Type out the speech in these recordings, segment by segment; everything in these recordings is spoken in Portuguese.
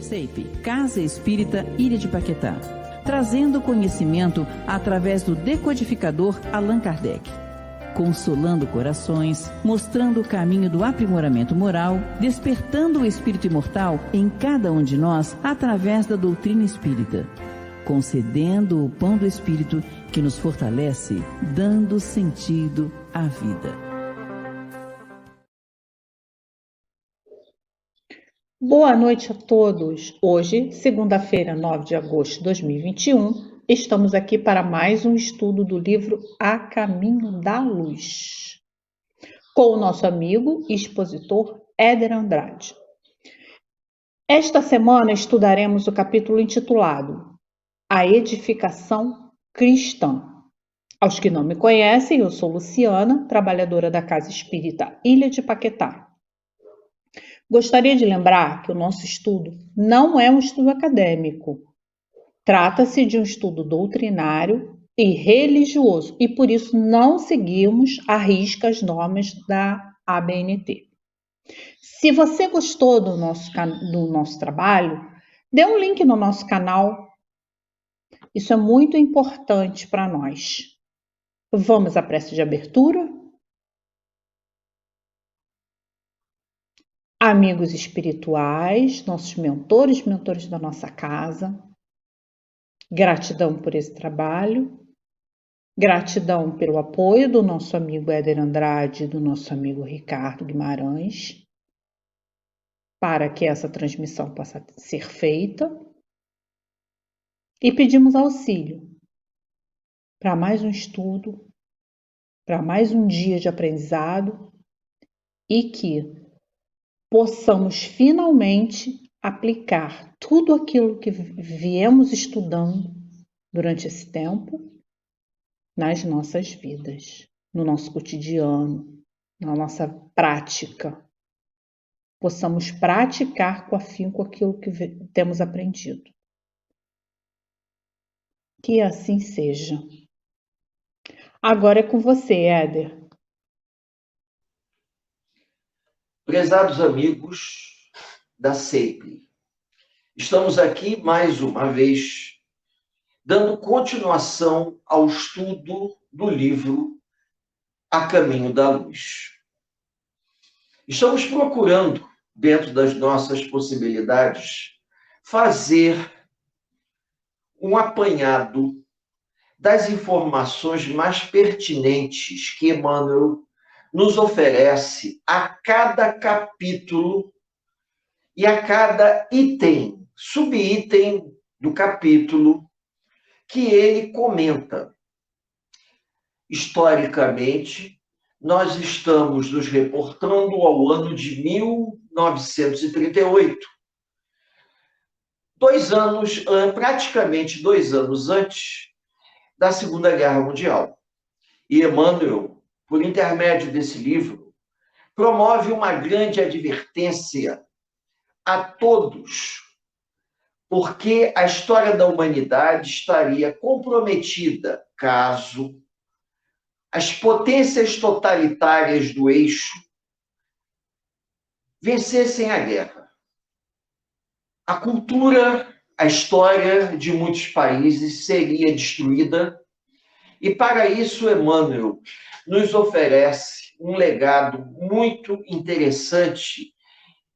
CEIP, Casa Espírita Ilha de Paquetá, trazendo conhecimento através do decodificador Allan Kardec, consolando corações, mostrando o caminho do aprimoramento moral, despertando o espírito imortal em cada um de nós através da doutrina espírita, concedendo o pão do espírito que nos fortalece, dando sentido à vida. Boa noite a todos. Hoje, segunda-feira, 9 de agosto de 2021, estamos aqui para mais um estudo do livro A Caminho da Luz, com o nosso amigo e expositor Éder Andrade. Esta semana estudaremos o capítulo intitulado A Edificação Cristã. Aos que não me conhecem, eu sou Luciana, trabalhadora da Casa Espírita Ilha de Paquetá. Gostaria de lembrar que o nosso estudo não é um estudo acadêmico. Trata-se de um estudo doutrinário e religioso e, por isso, não seguimos à risca as normas da ABNT. Se você gostou do nosso trabalho, dê um link no nosso canal. Isso é muito importante para nós. Vamos à prece de abertura? Amigos espirituais, nossos mentores da nossa casa, gratidão por esse trabalho, gratidão pelo apoio do nosso amigo Éder Andrade e do nosso amigo Ricardo Guimarães, para que essa transmissão possa ser feita, e pedimos auxílio para mais um estudo, para mais um dia de aprendizado e que possamos finalmente aplicar tudo aquilo que viemos estudando durante esse tempo nas nossas vidas, no nosso cotidiano, na nossa prática. Possamos praticar com afinco aquilo que temos aprendido. Que assim seja. Agora é com você, Éder. Prezados amigos da CEIP, estamos aqui mais uma vez dando continuação ao estudo do livro A Caminho da Luz. Estamos procurando, dentro das nossas possibilidades, fazer um apanhado das informações mais pertinentes que Emmanuel nos oferece a cada capítulo e a cada item, subitem do capítulo que ele comenta. Historicamente, nós estamos nos reportando ao ano de 1938. Praticamente 2 anos antes da Segunda Guerra Mundial. E Emmanuel, por intermédio desse livro, promove uma grande advertência a todos, porque a história da humanidade estaria comprometida caso as potências totalitárias do eixo vencessem a guerra. A cultura, a história de muitos países seria destruída, e para isso Emmanuel nos oferece um legado muito interessante,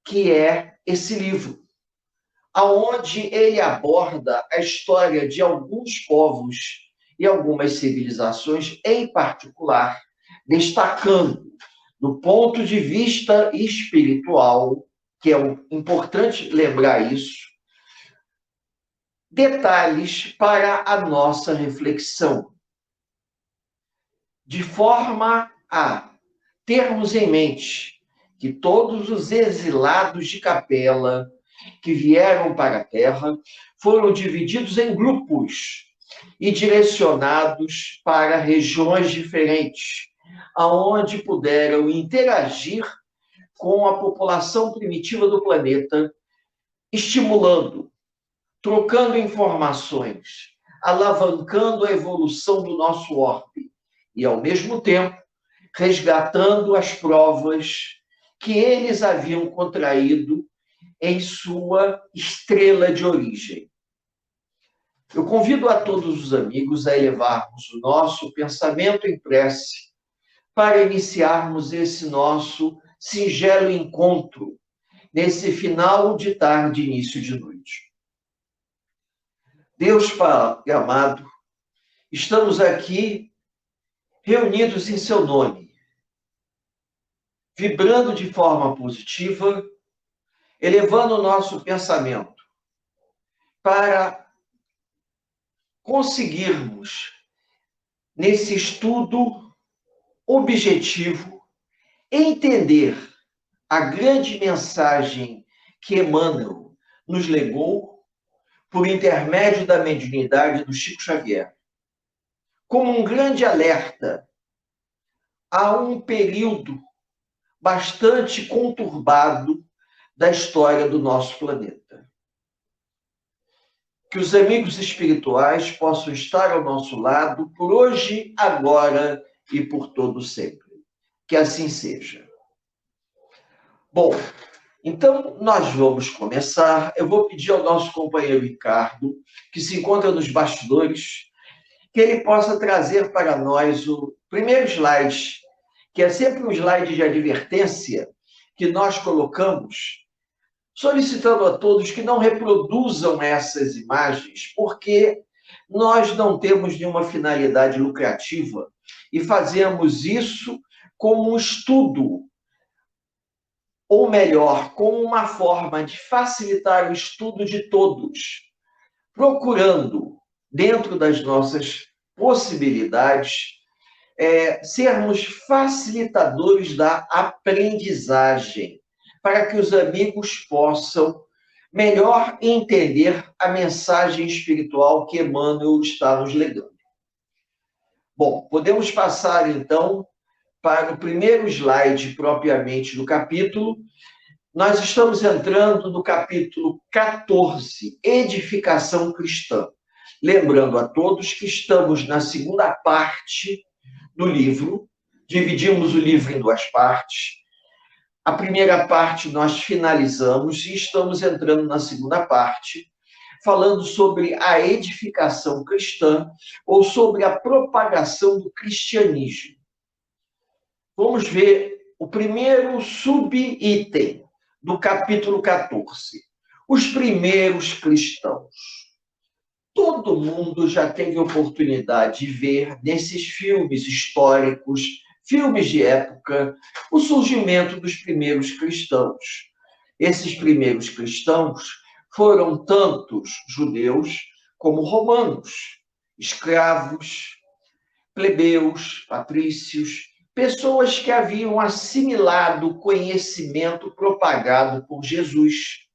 que é esse livro, aonde ele aborda a história de alguns povos e algumas civilizações em particular, destacando, do ponto de vista espiritual, que é importante lembrar isso, detalhes para a nossa reflexão, de forma a termos em mente que todos os exilados de Capela que vieram para a Terra foram divididos em grupos e direcionados para regiões diferentes, aonde puderam interagir com a população primitiva do planeta, estimulando, trocando informações, alavancando a evolução do nosso orbe e, ao mesmo tempo, resgatando as provas que eles haviam contraído em sua estrela de origem. Eu convido a todos os amigos a elevarmos o nosso pensamento em prece para iniciarmos esse nosso singelo encontro nesse final de tarde, início de noite. Deus Pai amado, estamos aqui reunidos em seu nome, vibrando de forma positiva, elevando o nosso pensamento para conseguirmos, nesse estudo objetivo, entender a grande mensagem que Emmanuel nos legou por intermédio da mediunidade do Chico Xavier, como um grande alerta a um período bastante conturbado da história do nosso planeta. Que os amigos espirituais possam estar ao nosso lado por hoje, agora e por todo sempre. Que assim seja. Bom, então nós vamos começar. Eu vou pedir ao nosso companheiro Ricardo, que se encontra nos bastidores, que ele possa trazer para nós o primeiro slide, que é sempre um slide de advertência que nós colocamos, solicitando a todos que não reproduzam essas imagens, porque nós não temos nenhuma finalidade lucrativa e fazemos isso como um estudo, ou melhor, como uma forma de facilitar o estudo de todos, procurando, dentro das nossas possibilidades, sermos facilitadores da aprendizagem, para que os amigos possam melhor entender a mensagem espiritual que Emmanuel está nos legando. Bom, podemos passar então para o primeiro slide propriamente do capítulo. Nós estamos entrando no capítulo 14, Edificação Cristã. Lembrando a todos que estamos na segunda parte do livro, dividimos o livro em duas partes. A primeira parte nós finalizamos e estamos entrando na segunda parte, falando sobre a edificação cristã ou sobre a propagação do cristianismo. Vamos ver o primeiro subitem do capítulo 14. Os primeiros cristãos. Todo mundo já teve oportunidade de ver nesses filmes históricos, filmes de época, o surgimento dos primeiros cristãos. Esses primeiros cristãos foram tantos judeus como romanos, escravos, plebeus, patrícios, pessoas que haviam assimilado o conhecimento propagado por Jesus.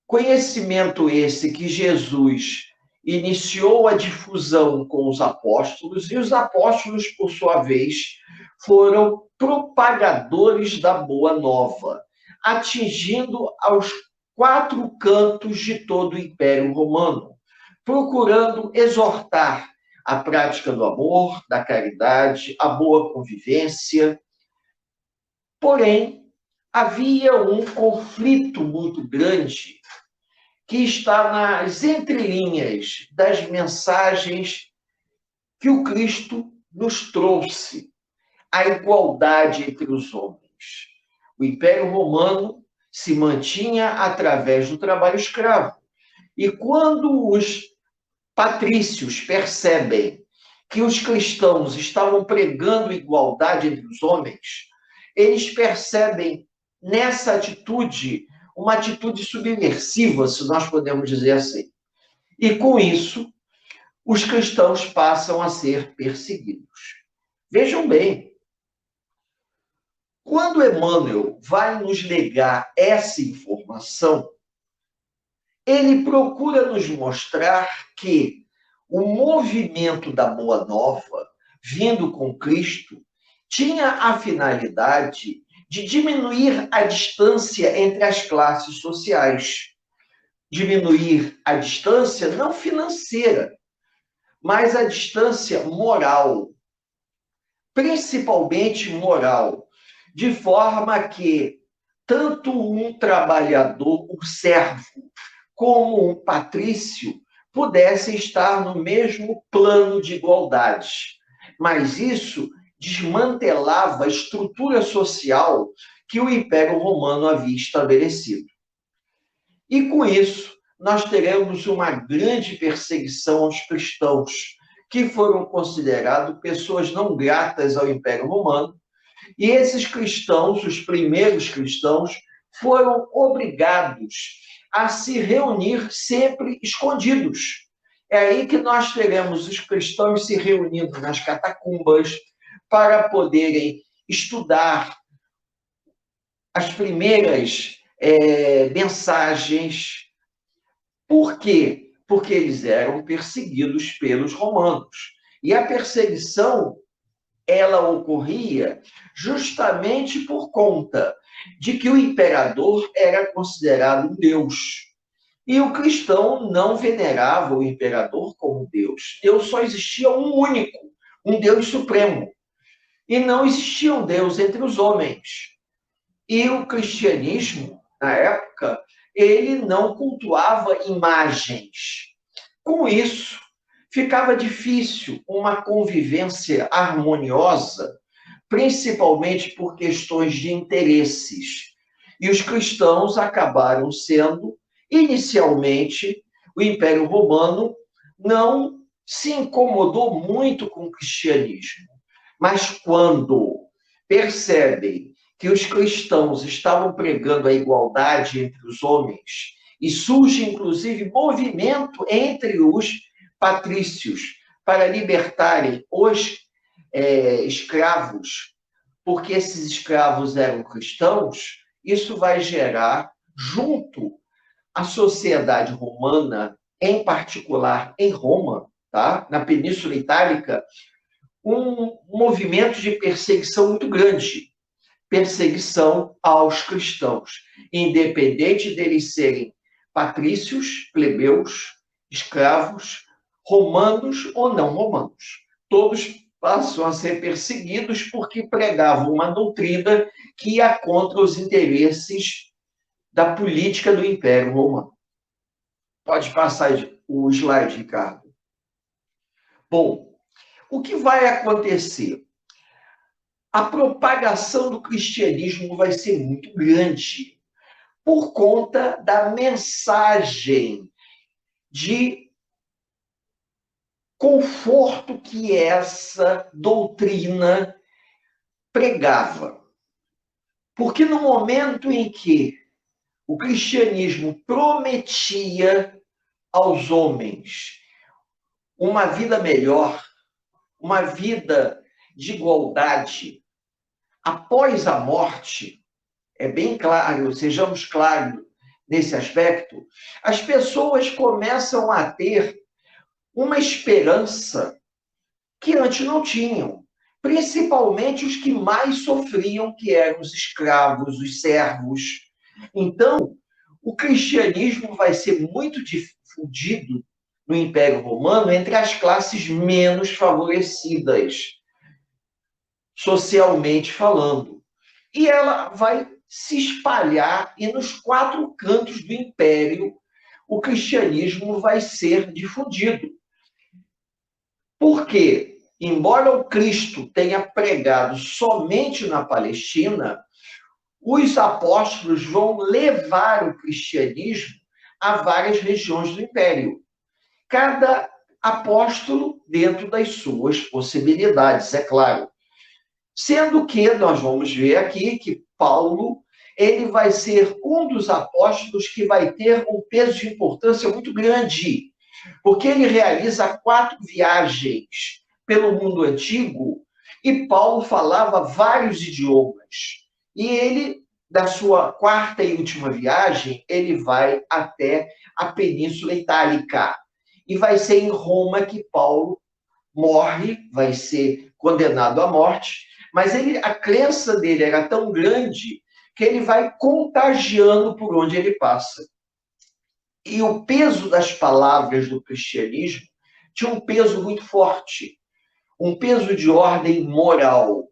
Conhecimento esse que Jesus iniciou a difusão com os apóstolos, e os apóstolos, por sua vez, foram propagadores da Boa Nova, atingindo aos quatro cantos de todo o Império Romano, procurando exortar a prática do amor, da caridade, a boa convivência. Porém, havia um conflito muito grande que está nas entrelinhas das mensagens que o Cristo nos trouxe, a igualdade entre os homens. O Império Romano se mantinha através do trabalho escravo. E quando os patrícios percebem que os cristãos estavam pregando igualdade entre os homens, eles percebem nessa atitude uma atitude subversiva, se nós podemos dizer assim. E com isso, os cristãos passam a ser perseguidos. Vejam bem, quando Emmanuel vai nos legar essa informação, ele procura nos mostrar que o movimento da Boa Nova, vindo com Cristo, tinha a finalidade de diminuir a distância entre as classes sociais. Diminuir a distância não financeira, mas a distância moral, principalmente moral, de forma que tanto um trabalhador, um servo, como um patrício pudessem estar no mesmo plano de igualdade. Mas isso desmantelava a estrutura social que o Império Romano havia estabelecido. E com isso, nós teremos uma grande perseguição aos cristãos, que foram considerados pessoas não gratas ao Império Romano. E esses cristãos, os primeiros cristãos, foram obrigados a se reunir sempre escondidos. É aí que nós teremos os cristãos se reunindo nas catacumbas para poderem estudar as primeiras mensagens. Por quê? Porque eles eram perseguidos pelos romanos. E a perseguição, ela ocorria justamente por conta de que o imperador era considerado um deus. E o cristão não venerava o imperador como Deus. Deus só existia um único, um Deus supremo. E não existia um Deus entre os homens. E o cristianismo, na época, ele não cultuava imagens. Com isso, ficava difícil uma convivência harmoniosa, principalmente por questões de interesses. E os cristãos acabaram sendo, inicialmente, o Império Romano não se incomodou muito com o cristianismo. Mas quando percebem que os cristãos estavam pregando a igualdade entre os homens, e surge, inclusive, movimento entre os patrícios para libertarem os escravos, porque esses escravos eram cristãos, isso vai gerar, junto à sociedade romana, em particular em Roma, tá? Na Península Itálica, um movimento de perseguição muito grande. Perseguição aos cristãos, independente deles serem patrícios, plebeus, escravos, romanos ou não romanos. Todos passam a ser perseguidos porque pregavam uma doutrina que ia contra os interesses da política do Império Romano. Pode passar o slide, Ricardo. Bom, o que vai acontecer? A propagação do cristianismo vai ser muito grande por conta da mensagem de conforto que essa doutrina pregava. Porque no momento em que o cristianismo prometia aos homens uma vida melhor, uma vida de igualdade, após a morte, é bem claro, sejamos claros nesse aspecto, as pessoas começam a ter uma esperança que antes não tinham, principalmente os que mais sofriam, que eram os escravos, os servos. Então, o cristianismo vai ser muito difundido no Império Romano entre as classes menos favorecidas, socialmente falando. E ela vai se espalhar, e nos 4 cantos do Império, o cristianismo vai ser difundido. Porque, embora o Cristo tenha pregado somente na Palestina, os apóstolos vão levar o cristianismo a várias regiões do Império. Cada apóstolo dentro das suas possibilidades, é claro. Sendo que nós vamos ver aqui que Paulo, ele vai ser um dos apóstolos que vai ter um peso de importância muito grande, porque ele realiza 4 viagens pelo mundo antigo e Paulo falava vários idiomas. E ele, da sua 4ª e última viagem, ele vai até a Península Itálica. E vai ser em Roma que Paulo morre, vai ser condenado à morte, mas a crença dele era tão grande que ele vai contagiando por onde ele passa. E o peso das palavras do cristianismo tinha um peso muito forte, um peso de ordem moral.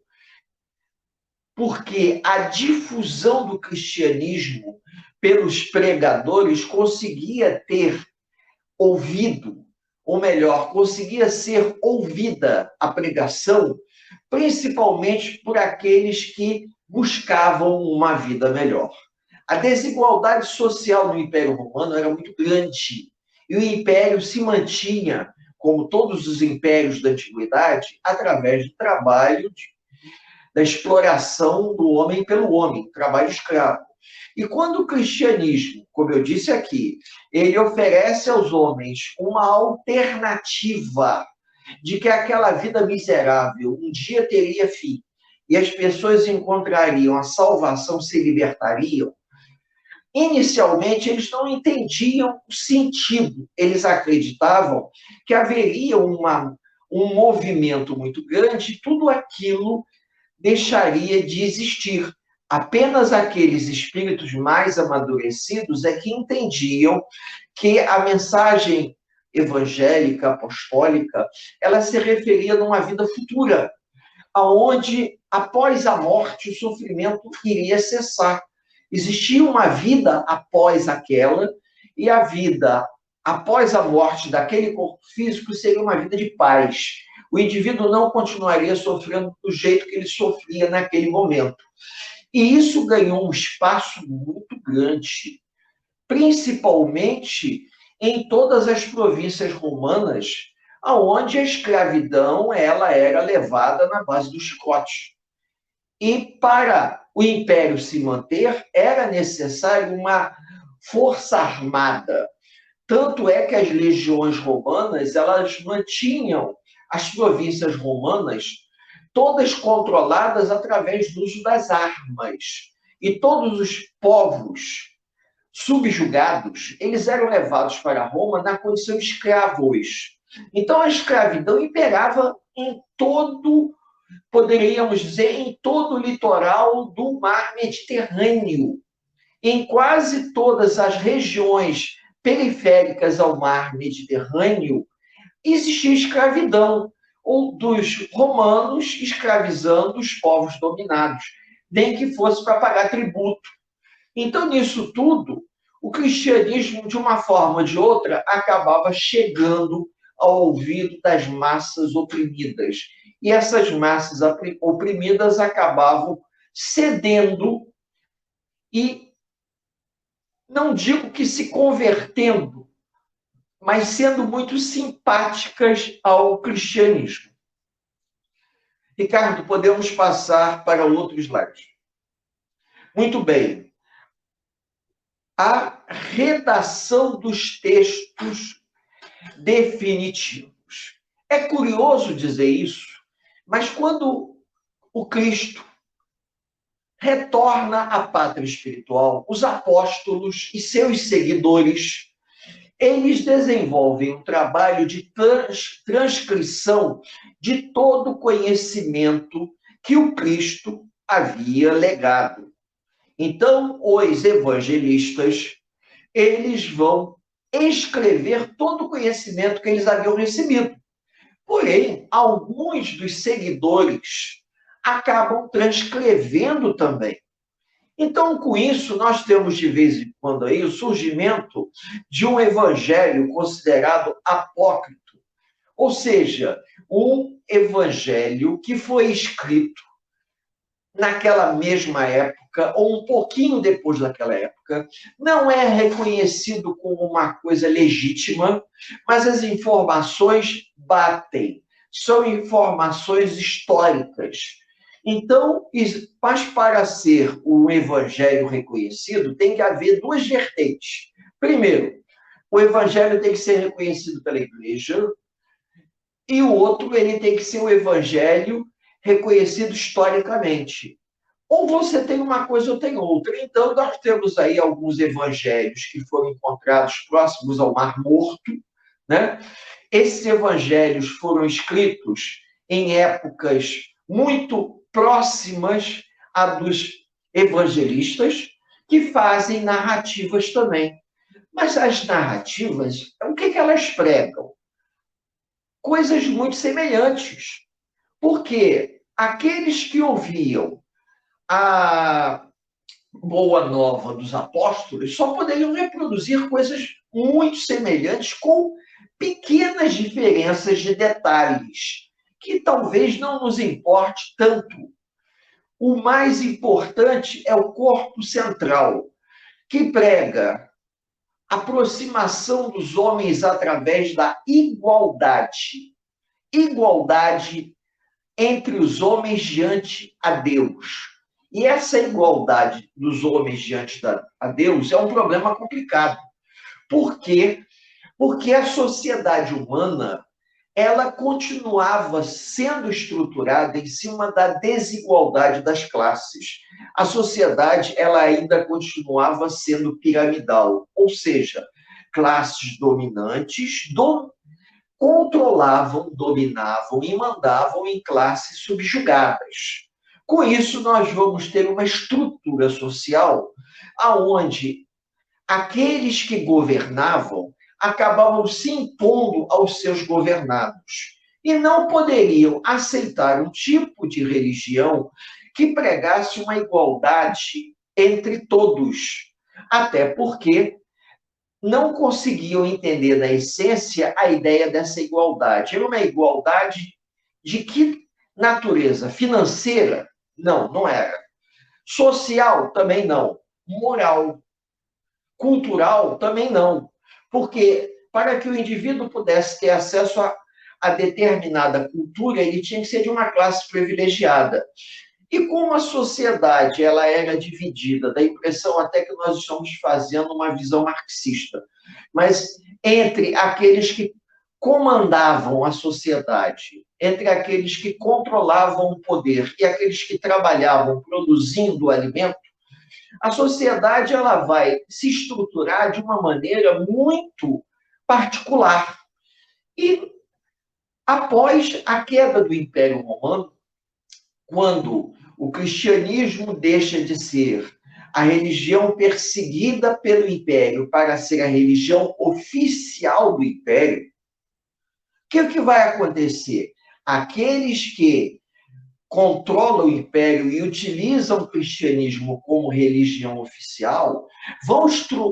porque a difusão do cristianismo pelos pregadores conseguia ter ouvido, ou melhor, conseguia ser ouvida a pregação, principalmente por aqueles que buscavam uma vida melhor. A desigualdade social no Império Romano era muito grande, e o império se mantinha, como todos os impérios da antiguidade, através do trabalho, da exploração do homem pelo homem, trabalho escravo. E quando o cristianismo, como eu disse aqui, ele oferece aos homens uma alternativa de que aquela vida miserável um dia teria fim e as pessoas encontrariam a salvação, se libertariam, inicialmente eles não entendiam o sentido. Eles acreditavam que haveria um movimento muito grande e tudo aquilo deixaria de existir. Apenas aqueles espíritos mais amadurecidos é que entendiam que a mensagem evangélica, apostólica, ela se referia a uma vida futura, aonde após a morte o sofrimento iria cessar. Existia uma vida após aquela, e a vida após a morte daquele corpo físico seria uma vida de paz. O indivíduo não continuaria sofrendo do jeito que ele sofria naquele momento. E isso ganhou um espaço muito grande, principalmente em todas as províncias romanas, onde a escravidão ela era levada na base do chicote. E para o império se manter, era necessário uma força armada. Tanto é que as legiões romanas, elas mantinham as províncias romanas todas controladas através do uso das armas. E todos os povos subjugados, eles eram levados para Roma na condição de escravos. Então, a escravidão imperava em todo, poderíamos dizer, em todo o litoral do mar Mediterrâneo. Em quase todas as regiões periféricas ao mar Mediterrâneo, existia escravidão, ou dos romanos escravizando os povos dominados, nem que fosse para pagar tributo. Então, nisso tudo, o cristianismo, de uma forma ou de outra, acabava chegando ao ouvido das massas oprimidas. E essas massas oprimidas acabavam cedendo e, não digo que se convertendo, mas sendo muito simpáticas ao cristianismo. Ricardo, podemos passar para o outro slide. Muito bem. A redação dos textos definitivos. É curioso dizer isso, mas quando o Cristo retorna à pátria espiritual, os apóstolos e seus seguidores, eles desenvolvem um trabalho de transcrição de todo o conhecimento que o Cristo havia legado. Então, os evangelistas, eles vão escrever todo o conhecimento que eles haviam recebido. Porém, alguns dos seguidores acabam transcrevendo também. Então, com isso, nós temos de vez em quando aí o surgimento de um evangelho considerado apócrifo, ou seja, um evangelho que foi escrito naquela mesma época, ou um pouquinho depois daquela época, não é reconhecido como uma coisa legítima, mas as informações batem, são informações históricas. Então, mas para ser um evangelho reconhecido, tem que haver duas vertentes. Primeiro, o evangelho tem que ser reconhecido pela igreja, e o outro, ele tem que ser um evangelho reconhecido historicamente. Ou você tem uma coisa ou tem outra. Então, nós temos aí alguns evangelhos que foram encontrados próximos ao Mar Morto, né? Esses evangelhos foram escritos em épocas muito próximas a dos evangelistas, que fazem narrativas também. Mas as narrativas, o que elas pregam? Coisas muito semelhantes. Porque aqueles que ouviam a boa nova dos apóstolos só poderiam reproduzir coisas muito semelhantes com pequenas diferenças de detalhes, que talvez não nos importe tanto. O mais importante é o corpo central, que prega a aproximação dos homens através da igualdade. Igualdade entre os homens diante a Deus. E essa igualdade dos homens diante a Deus é um problema complicado. Por quê? Porque a sociedade humana, ela continuava sendo estruturada em cima da desigualdade das classes. A sociedade, ela ainda continuava sendo piramidal, ou seja, classes dominantes controlavam, dominavam e mandavam em classes subjugadas. Com isso, nós vamos ter uma estrutura social aonde aqueles que governavam acabavam se impondo aos seus governados e não poderiam aceitar um tipo de religião que pregasse uma igualdade entre todos, até porque não conseguiam entender na essência a ideia dessa igualdade. Era uma igualdade de que natureza? Financeira? Não, não era. Social? Também não. Moral? Cultural? Também não. Porque para que o indivíduo pudesse ter acesso a determinada cultura, ele tinha que ser de uma classe privilegiada. E como a sociedade ela era dividida, dá a impressão até que nós estamos fazendo uma visão marxista, mas entre aqueles que comandavam a sociedade, entre aqueles que controlavam o poder e aqueles que trabalhavam produzindo o alimento, a sociedade ela vai se estruturar de uma maneira muito particular. E após a queda do Império Romano, quando o cristianismo deixa de ser a religião perseguida pelo Império para ser a religião oficial do Império, o que vai acontecer? Aqueles que controlam o Império e utilizam o cristianismo como religião oficial vão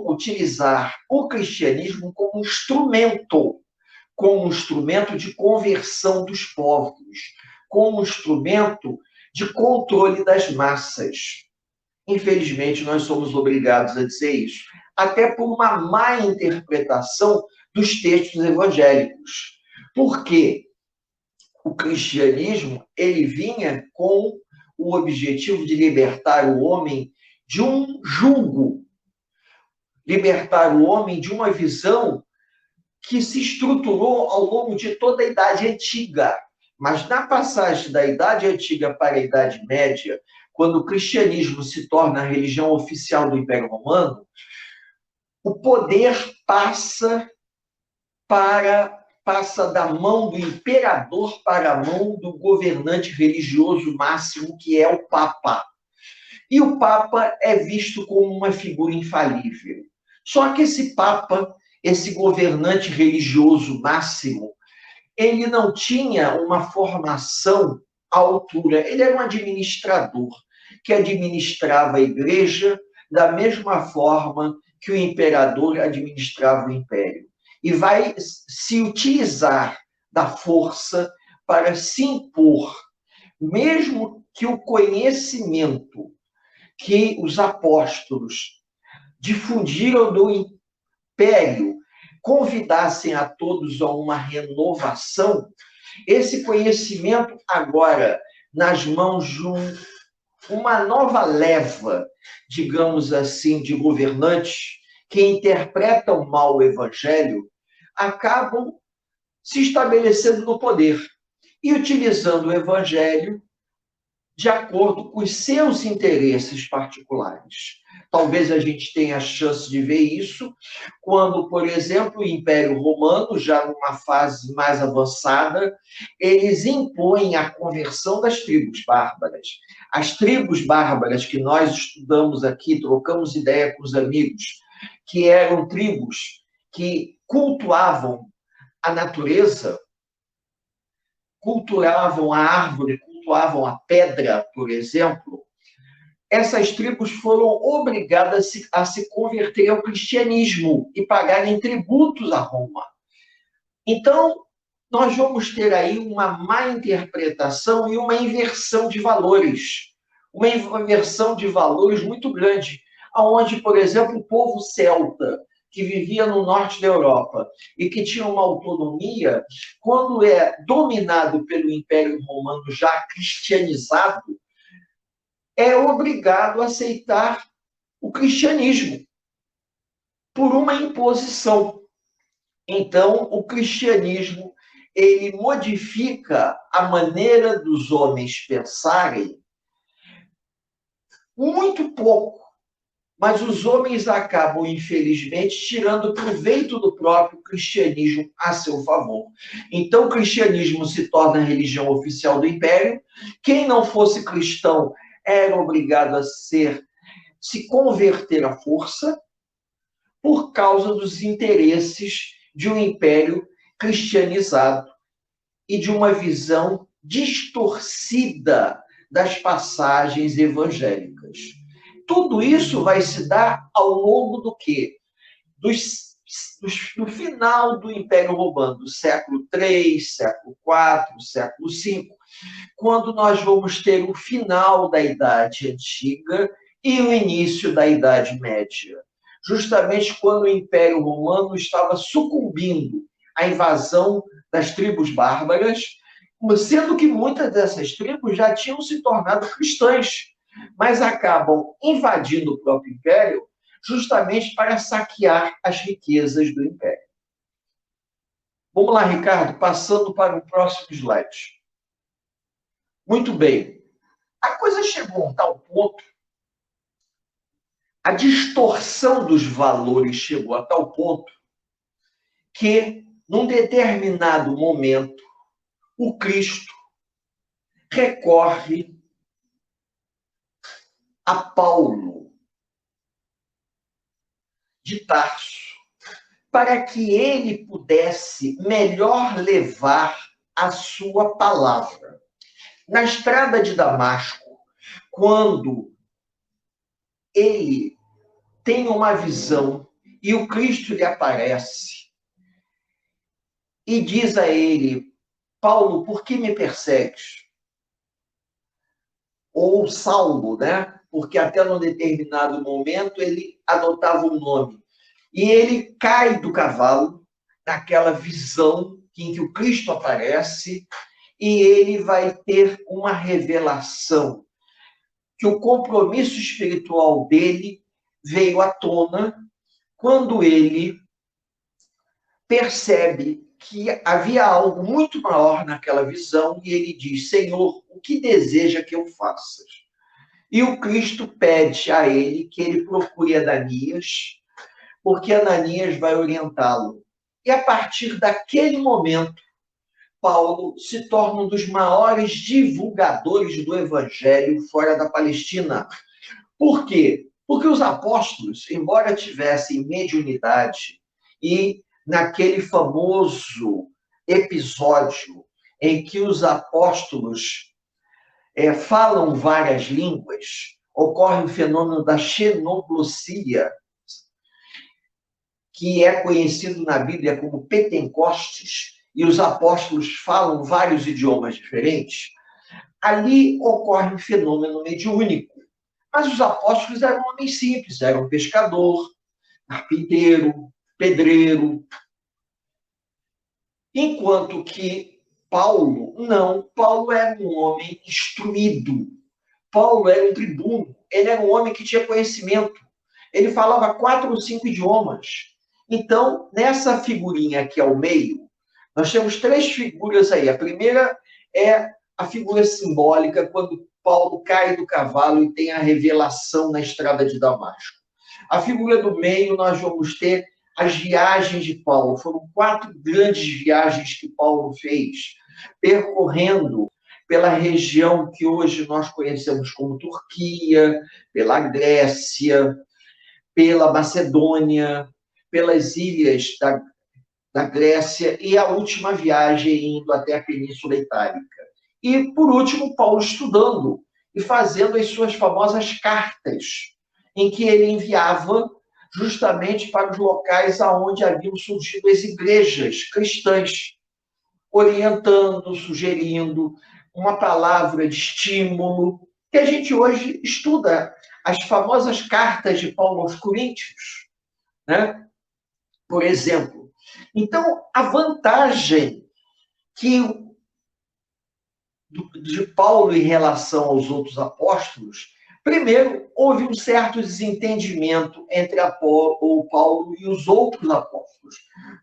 utilizar o cristianismo como instrumento de conversão dos povos, como instrumento de controle das massas. Infelizmente, nós somos obrigados a dizer isso, até por uma má interpretação dos textos evangélicos. Por quê? O cristianismo, ele vinha com o objetivo de libertar o homem de um jugo, libertar o homem de uma visão que se estruturou ao longo de toda a Idade Antiga. Mas na passagem da Idade Antiga para a Idade Média, quando o cristianismo se torna a religião oficial do Império Romano, o poder passa da mão do imperador para a mão do governante religioso máximo, que é o Papa. E o Papa é visto como uma figura infalível. Só que esse Papa, esse governante religioso máximo, ele não tinha uma formação à altura. Ele era um administrador que administrava a igreja da mesma forma que o imperador administrava o império. E vai se utilizar da força para se impor, mesmo que o conhecimento que os apóstolos difundiram do império convidassem a todos a uma renovação, esse conhecimento agora nas mãos de uma nova leva, digamos assim, de governantes que interpretam mal o evangelho, acabam se estabelecendo no poder e utilizando o evangelho de acordo com os seus interesses particulares. Talvez a gente tenha a chance de ver isso quando, por exemplo, o Império Romano, já numa fase mais avançada, eles impõem a conversão das tribos bárbaras. As tribos bárbaras que nós estudamos aqui, trocamos ideia com os amigos, que eram tribos que cultuavam a natureza, cultuavam a árvore, cultuavam a pedra, por exemplo, essas tribos foram obrigadas a se converter ao cristianismo e pagarem tributos a Roma. Então, nós vamos ter aí uma má interpretação e uma inversão de valores. Uma inversão de valores muito grande, onde, por exemplo, o povo celta, que vivia no norte da Europa e que tinha uma autonomia, quando é dominado pelo Império Romano já cristianizado, é obrigado a aceitar o cristianismo por uma imposição. Então, o cristianismo, ele modifica a maneira dos homens pensarem muito pouco, mas os homens acabam, infelizmente, tirando proveito do próprio cristianismo a seu favor. Então, o cristianismo se torna a religião oficial do Império. Quem não fosse cristão era obrigado a se converter à força por causa dos interesses de um império cristianizado e de uma visão distorcida das passagens evangélicas. Tudo isso vai se dar ao longo do quê? Do final do Império Romano, do século III, século IV, século V, quando nós vamos ter o final da Idade Antiga e o início da Idade Média. Justamente quando o Império Romano estava sucumbindo à invasão das tribos bárbaras, sendo que muitas dessas tribos já tinham se tornado cristãs, mas acabam invadindo o próprio Império justamente para saquear as riquezas do Império. Vamos lá, Ricardo, passando para o próximo slide. Muito bem. A coisa chegou a um tal ponto, a distorção dos valores chegou a tal ponto, que, num determinado momento, o Cristo recorre a Paulo de Tarso para que ele pudesse melhor levar a sua palavra. Na estrada de Damasco, quando ele tem uma visão e o Cristo lhe aparece e diz a ele: Paulo, por que me persegues? Ou Saulo, né? Porque até num determinado momento ele adotava um nome. E ele cai do cavalo naquela visão em que o Cristo aparece e ele vai ter uma revelação que o compromisso espiritual dele veio à tona quando ele percebe que havia algo muito maior naquela visão e ele diz: Senhor, o que deseja que eu faça? E o Cristo pede a ele que ele procure Ananias, porque Ananias vai orientá-lo. E a partir daquele momento, Paulo se torna um dos maiores divulgadores do evangelho fora da Palestina. Por quê? Porque os apóstolos, embora tivessem mediunidade, e naquele famoso episódio em que os apóstolos falam várias línguas, ocorre o fenômeno da xenoglossia, que é conhecido na Bíblia como Pentecostes, e os apóstolos falam vários idiomas diferentes. Ali ocorre um fenômeno mediúnico. Mas os apóstolos eram homens simples, eram pescador, carpinteiro, pedreiro. Enquanto que Paulo, não, Paulo era um homem instruído. Paulo era um tribuno, ele era um homem que tinha conhecimento. Ele falava 4 ou 5 idiomas. Então, nessa figurinha aqui ao meio, nós temos 3 figuras aí. A primeira é a figura simbólica, quando Paulo cai do cavalo e tem a revelação na estrada de Damasco. A figura do meio, nós vamos ter as viagens de Paulo. Foram 4 grandes viagens que Paulo fez, percorrendo pela região que hoje nós conhecemos como Turquia, pela Grécia, pela Macedônia, pelas ilhas da Grécia, e a última viagem indo até a Península Itálica. E, por último, Paulo estudando e fazendo as suas famosas cartas, em que ele enviava justamente para os locais aonde haviam surgido as igrejas cristãs, orientando, sugerindo uma palavra de estímulo, que a gente hoje estuda as famosas cartas de Paulo aos Coríntios, né? Por exemplo. Então, a vantagem de Paulo em relação aos outros apóstolos, primeiro, houve um certo desentendimento entre o Paulo e os outros apóstolos.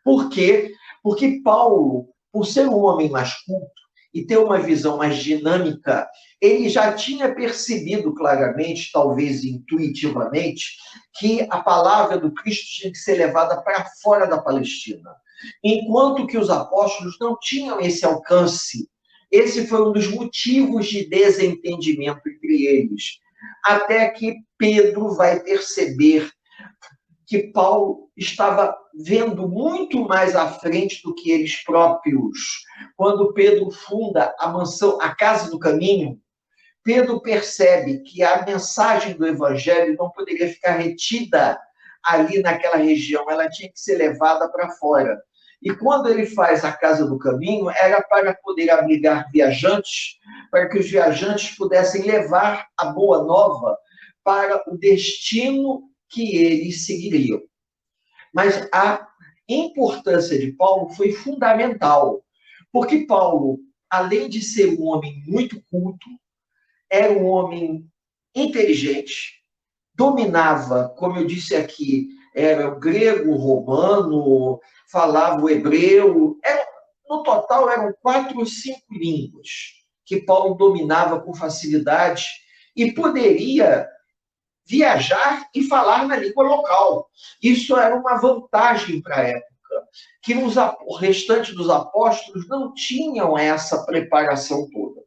Por quê? Porque Paulo, por ser um homem mais culto e ter uma visão mais dinâmica, ele já tinha percebido claramente, talvez intuitivamente, que a palavra do Cristo tinha que ser levada para fora da Palestina. Enquanto que os apóstolos não tinham esse alcance. Esse foi um dos motivos de desentendimento entre eles. Até que Pedro vai perceber que Paulo estava vendo muito mais à frente do que eles próprios. Quando Pedro funda a mansão, a Casa do Caminho, Pedro percebe que a mensagem do Evangelho não poderia ficar retida ali naquela região, ela tinha que ser levada para fora. E quando ele faz a Casa do Caminho, era para poder abrigar viajantes, para que os viajantes pudessem levar a boa nova para o destino que eles seguiriam. Mas a importância de Paulo foi fundamental, porque Paulo, além de ser um homem muito culto, era um homem inteligente, dominava, como eu disse aqui, era o grego, o romano, falava o hebreu. No total, eram 4 ou 5 línguas que Paulo dominava com facilidade e poderia viajar e falar na língua local. Isso era uma vantagem para a época, que o restante dos apóstolos não tinham essa preparação toda.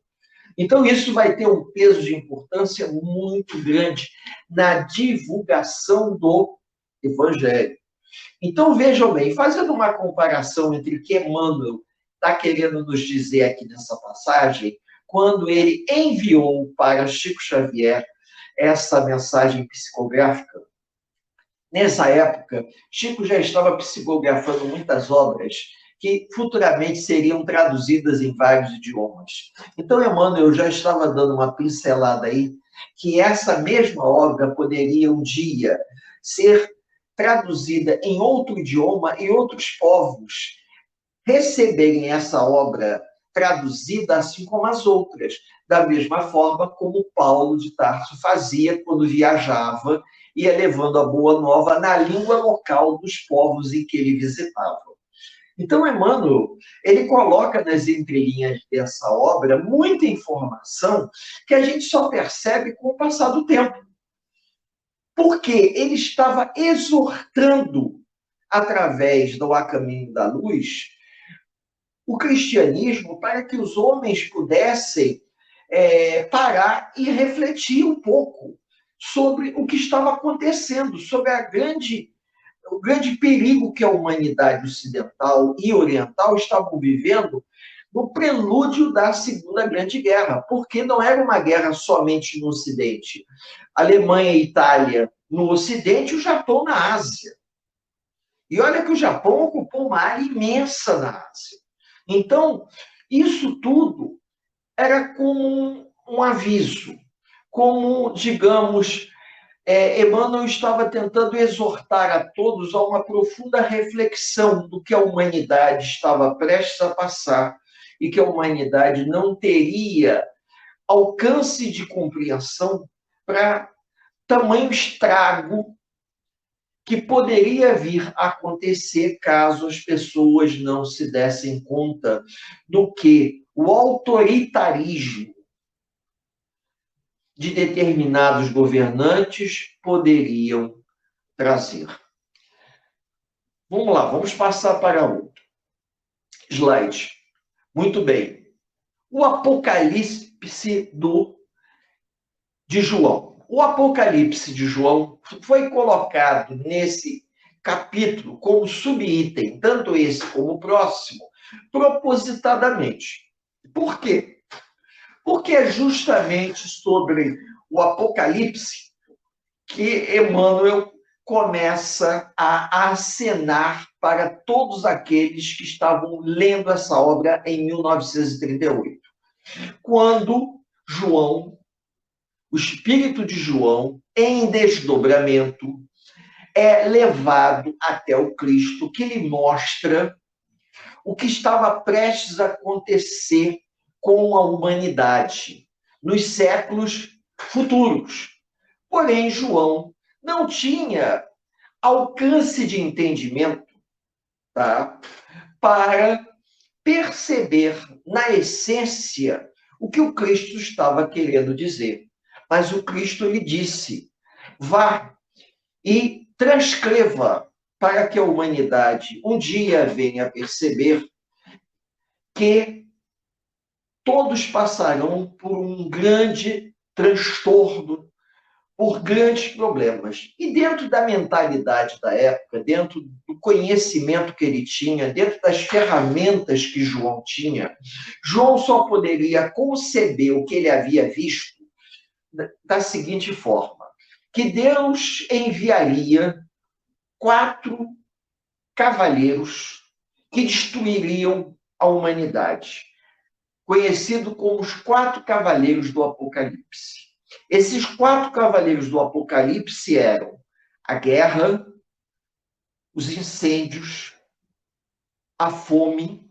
Então, isso vai ter um peso de importância muito grande na divulgação do Evangelho. Então, vejam bem, fazendo uma comparação entre o que Emmanuel está querendo nos dizer aqui nessa passagem, quando ele enviou para Chico Xavier essa mensagem psicográfica, nessa época, Chico já estava psicografando muitas obras que futuramente seriam traduzidas em vários idiomas. Então, Emmanuel já estava dando uma pincelada aí, que essa mesma obra poderia um dia ser traduzida em outro idioma e outros povos receberem essa obra traduzida assim como as outras, da mesma forma como Paulo de Tarso fazia quando viajava, ia levando a boa nova na língua local dos povos em que ele visitava. Então, Emmanuel, ele coloca nas entrelinhas dessa obra muita informação que a gente só percebe com o passar do tempo. Porque ele estava exortando, através do A Caminho da Luz, o cristianismo para que os homens pudessem parar e refletir um pouco sobre o que estava acontecendo, sobre o grande perigo que a humanidade ocidental e oriental estavam vivendo no prelúdio da Segunda Grande Guerra, porque não era uma guerra somente no Ocidente. Alemanha e Itália no Ocidente, o Japão na Ásia. E olha que o Japão ocupou uma área imensa na Ásia. Então, isso tudo era como um aviso, como, digamos, Emmanuel estava tentando exortar a todos a uma profunda reflexão do que a humanidade estava prestes a passar e que a humanidade não teria alcance de compreensão para tamanho estrago que poderia vir a acontecer caso as pessoas não se dessem conta do que o autoritarismo de determinados governantes poderiam trazer. Vamos lá, vamos passar para outro slide. Muito bem. O Apocalipse de João. O Apocalipse de João foi colocado nesse capítulo como subitem, tanto esse como o próximo, propositadamente. Por quê? Porque é justamente sobre o Apocalipse que Emmanuel começa a acenar para todos aqueles que estavam lendo essa obra em 1938. Quando João, o espírito de João, em desdobramento, é levado até o Cristo, que lhe mostra o que estava prestes a acontecer com a humanidade nos séculos futuros. Porém, João não tinha alcance de entendimento, tá, para perceber na essência o que o Cristo estava querendo dizer. Mas o Cristo lhe disse: vá e transcreva para que a humanidade um dia venha a perceber que todos passarão por um grande transtorno, por grandes problemas. E dentro da mentalidade da época, dentro do conhecimento que ele tinha, dentro das ferramentas que João tinha, João só poderia conceber o que ele havia visto da seguinte forma: que Deus enviaria 4 cavaleiros que destruiriam a humanidade, conhecido como os 4 cavaleiros do Apocalipse. Esses 4 cavaleiros do Apocalipse eram a guerra, os incêndios, a fome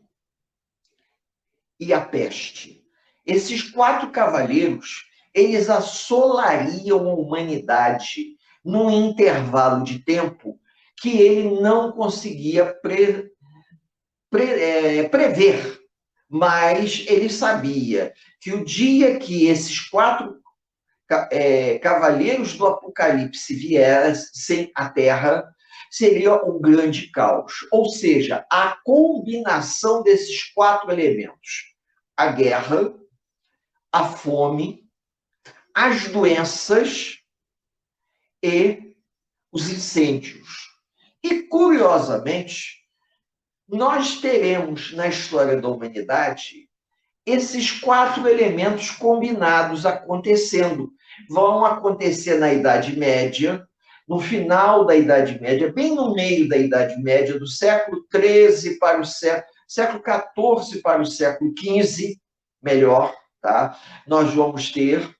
e a peste. Esses 4 cavaleiros, eles assolariam a humanidade num intervalo de tempo que ele não conseguia prever. Mas ele sabia que o dia que esses 4 cavaleiros do Apocalipse viessem à Terra, seria um grande caos. Ou seja, a combinação desses 4 elementos: a guerra, a fome, as doenças e os incêndios. E, curiosamente, nós teremos na história da humanidade esses 4 elementos combinados acontecendo. Vão acontecer na Idade Média, no final da Idade Média, bem no meio da Idade Média, do século XIII para o século XIV para o século XV, melhor, tá? Nós vamos ter,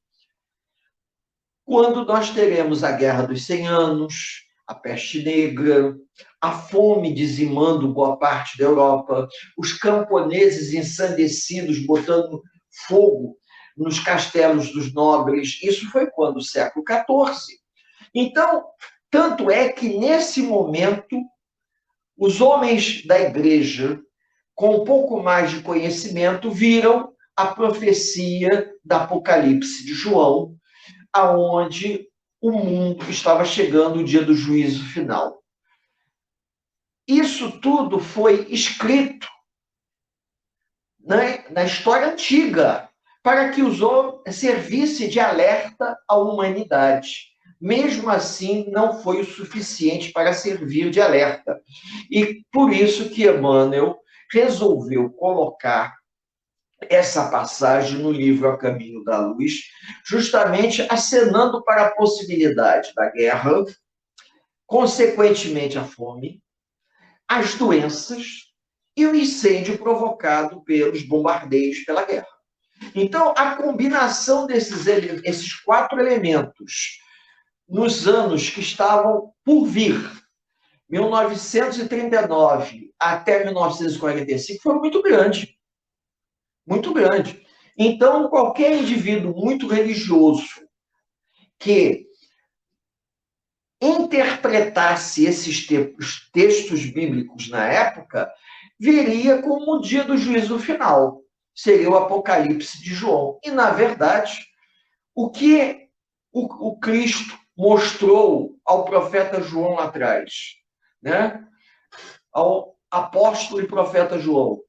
quando nós teremos a Guerra dos 100 Anos, a peste negra, a fome dizimando boa parte da Europa, os camponeses ensandecidos botando fogo nos castelos dos nobres. Isso foi quando? O século XIV. Então, tanto é que, nesse momento, os homens da igreja, com um pouco mais de conhecimento, viram a profecia do Apocalipse de João, aonde o mundo estava chegando o dia do juízo final. Isso tudo foi escrito, né, na história antiga, para que servisse de alerta à humanidade. Mesmo assim, não foi o suficiente para servir de alerta. E por isso que Emmanuel resolveu colocar essa passagem no livro A Caminho da Luz, justamente acenando para a possibilidade da guerra, consequentemente a fome, as doenças e o incêndio provocado pelos bombardeios pela guerra. Então, a combinação esses 4 elementos nos anos que estavam por vir, 1939 até 1945, foi muito grande. Muito grande. Então, qualquer indivíduo muito religioso que interpretasse esses textos bíblicos na época, veria como o dia do juízo final. Seria o Apocalipse de João. E, na verdade, o que o Cristo mostrou ao profeta João lá atrás, né? Ao apóstolo e profeta João,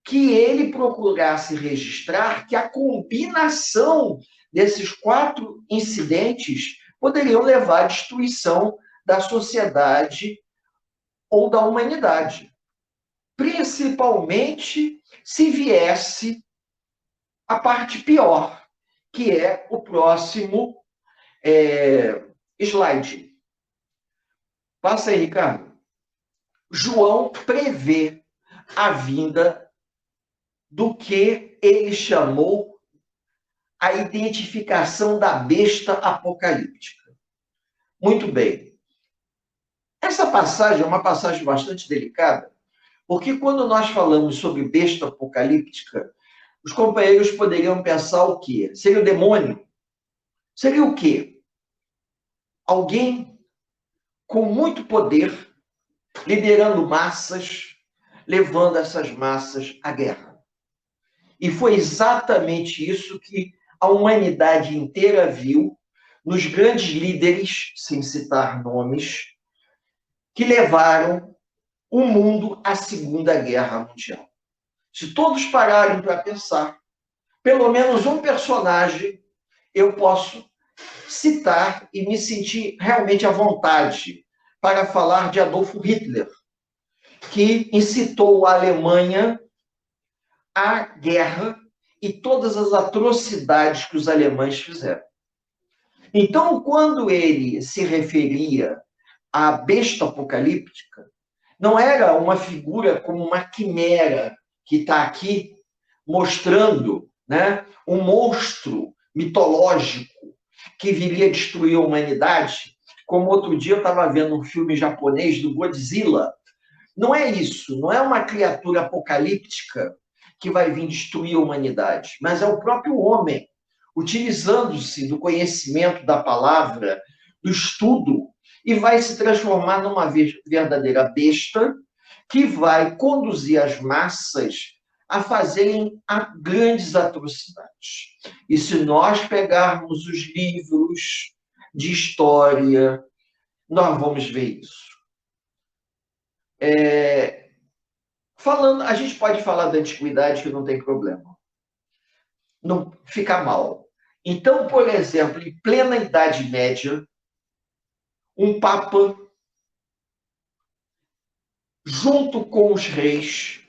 que ele procurasse registrar que a combinação desses 4 incidentes poderiam levar à destruição da sociedade ou da humanidade. Principalmente se viesse a parte pior, que é o próximo slide. Passa aí, Ricardo. João prevê a vinda do que ele chamou a identificação da besta apocalíptica. Muito bem. Essa passagem é uma passagem bastante delicada, porque quando nós falamos sobre besta apocalíptica, os companheiros poderiam pensar o quê? Seria o demônio? Seria o quê? Alguém com muito poder, liderando massas, levando essas massas à guerra. E foi exatamente isso que a humanidade inteira viu nos grandes líderes, sem citar nomes, que levaram o mundo à Segunda Guerra Mundial. Se todos pararem para pensar, pelo menos um personagem eu posso citar e me sentir realmente à vontade para falar de Adolfo Hitler, que incitou a Alemanha à guerra e todas as atrocidades que os alemães fizeram. Então, quando ele se referia à besta apocalíptica, não era uma figura como uma quimera que está aqui mostrando, né, um monstro mitológico que viria destruir a humanidade, como outro dia eu estava vendo um filme japonês do Godzilla. Não é isso, não é uma criatura apocalíptica que vai vir destruir a humanidade, mas é o próprio homem, utilizando-se do conhecimento da palavra, do estudo, e vai se transformar numa verdadeira besta que vai conduzir as massas a fazerem grandes atrocidades. E se nós pegarmos os livros de história, nós vamos ver isso. A gente pode falar da antiguidade que não tem problema. Não fica mal. Então, por exemplo, em plena Idade Média, um papa, junto com os reis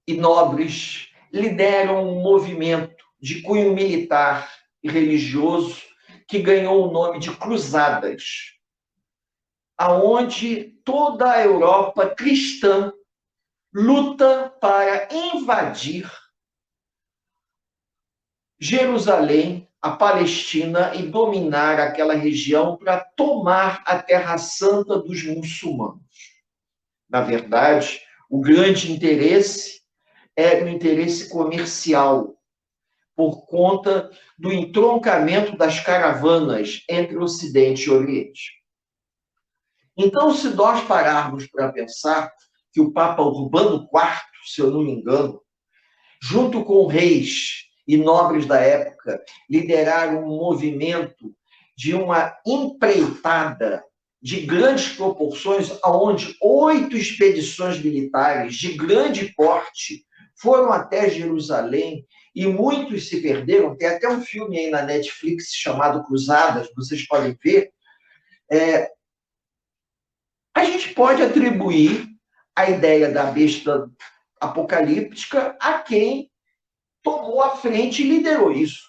e nobres, lideram um movimento de cunho militar e religioso que ganhou o nome de Cruzadas, aonde toda a Europa cristã luta para invadir Jerusalém, a Palestina, e dominar aquela região para tomar a Terra Santa dos muçulmanos. Na verdade, o grande interesse era o interesse comercial, por conta do entroncamento das caravanas entre Ocidente e Oriente. Então, se nós pararmos para pensar que o Papa Urbano IV, se eu não me engano, junto com reis e nobres da época, lideraram um movimento de uma empreitada de grandes proporções, onde 8 expedições militares de grande porte foram até Jerusalém e muitos se perderam. Tem até um filme aí na Netflix chamado Cruzadas, vocês podem ver. A gente pode atribuir a ideia da besta apocalíptica a quem tomou a frente e liderou isso,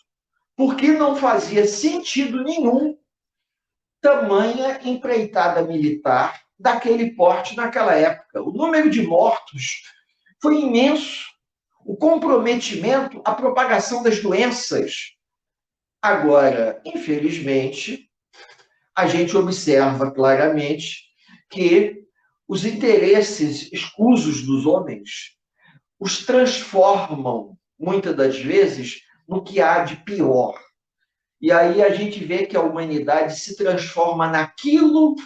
porque não fazia sentido nenhum tamanha empreitada militar daquele porte naquela época. O número de mortos foi imenso, o comprometimento, a propagação das doenças. Agora, infelizmente, a gente observa claramente que os interesses escusos dos homens os transformam, muitas das vezes, no que há de pior. E aí a gente vê que a humanidade se transforma naquilo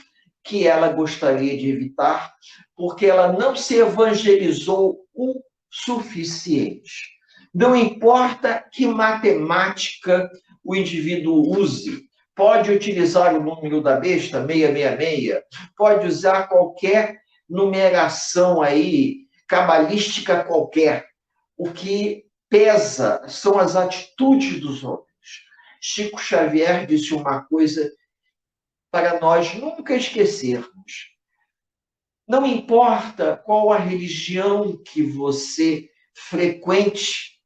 que ela gostaria de evitar, porque ela não se evangelizou o suficiente. Não importa que matemática o indivíduo use, pode utilizar o número da besta, 666, pode usar qualquer numeração aí, cabalística qualquer. O que pesa são as atitudes dos homens. Chico Xavier disse uma coisa para nós nunca esquecermos. Não importa qual a religião que você frequente,